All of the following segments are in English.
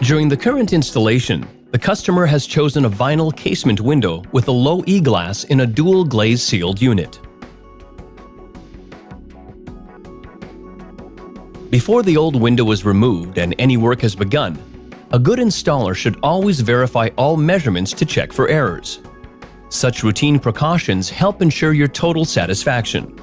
During the current installation, the customer has chosen a vinyl casement window with a low E-glass in a dual glaze sealed unit. Before the old window is removed and any work has begun, a good installer should always verify all measurements to check for errors. Such routine precautions help ensure your total satisfaction.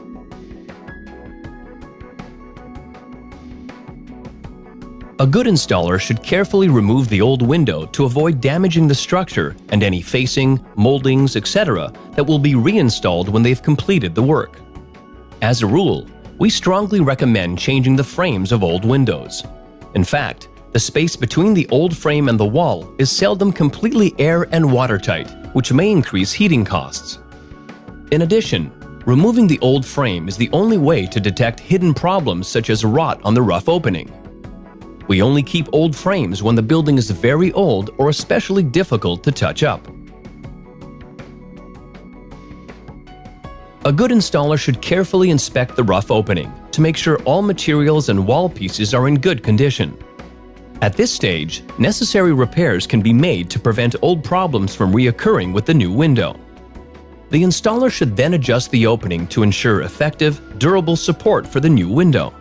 A good installer should carefully remove the old window to avoid damaging the structure and any facing, moldings, etc. that will be reinstalled when they've completed the work. As a rule, we strongly recommend changing the frames of old windows. In fact, the space between the old frame and the wall is seldom completely air and watertight, which may increase heating costs. In addition, removing the old frame is the only way to detect hidden problems such as rot on the rough opening. We only keep old frames when the building is very old or especially difficult to touch up. A good installer should carefully inspect the rough opening to make sure all materials and wall pieces are in good condition. At this stage, necessary repairs can be made to prevent old problems from reoccurring with the new window. The installer should then adjust the opening to ensure effective, durable support for the new window.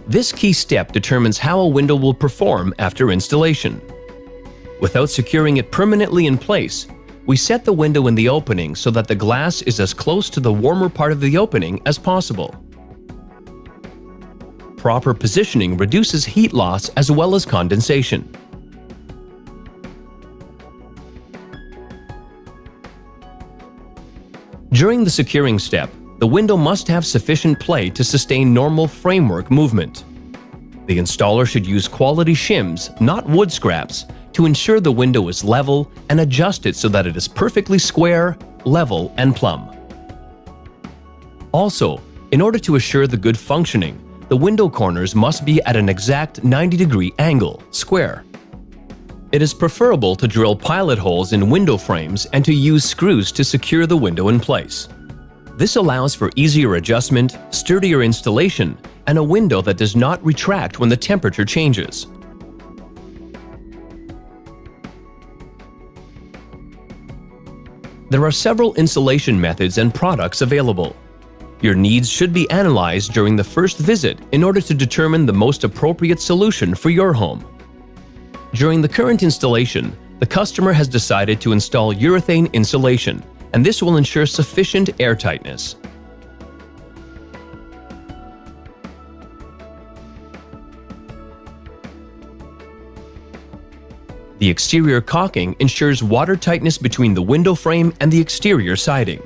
This key step determines how a window will perform after installation. Without securing it permanently in place, we set the window in the opening so that the glass is as close to the warmer part of the opening as possible. Proper positioning reduces heat loss as well as condensation. During the securing step, the window must have sufficient play to sustain normal framework movement. The installer should use quality shims, not wood scraps, to ensure the window is level and adjust it so that it is perfectly square, level, and plumb. Also, in order to assure the good functioning, the window corners must be at an exact 90-degree angle, square. It is preferable to drill pilot holes in window frames and to use screws to secure the window in place. This allows for easier adjustment, sturdier installation, and a window that does not retract when the temperature changes. There are several insulation methods and products available. Your needs should be analyzed during the first visit in order to determine the most appropriate solution for your home. During the current installation, the customer has decided to install urethane insulation, and this will ensure sufficient airtightness. The exterior caulking ensures water tightness between the window frame and the exterior siding.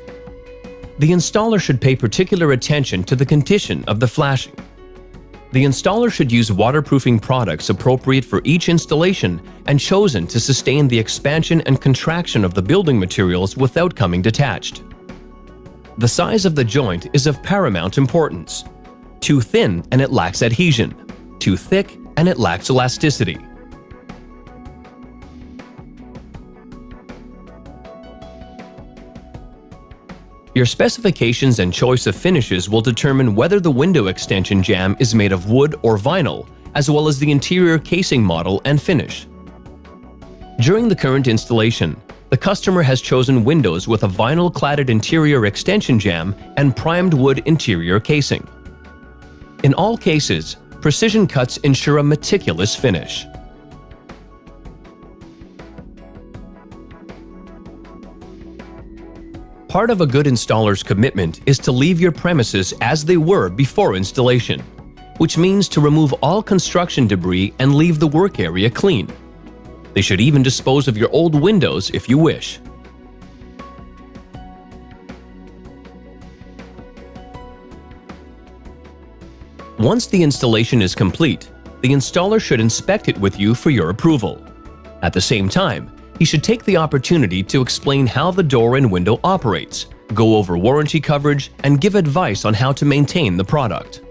The installer should pay particular attention to the condition of the flashing. The installer should use waterproofing products appropriate for each installation and chosen to sustain the expansion and contraction of the building materials without coming detached. The size of the joint is of paramount importance. Too thin and it lacks adhesion. Too thick and it lacks elasticity. Your specifications and choice of finishes will determine whether the window extension jamb is made of wood or vinyl, as well as the interior casing model and finish. During the current installation, the customer has chosen windows with a vinyl-cladded interior extension jamb and primed wood interior casing. In all cases, precision cuts ensure a meticulous finish. Part of a good installer's commitment is to leave your premises as they were before installation, which means to remove all construction debris and leave the work area clean. They should even dispose of your old windows if you wish. Once the installation is complete, the installer should inspect it with you for your approval. At the same time, he should take the opportunity to explain how the door and window operates, go over warranty coverage, and give advice on how to maintain the product.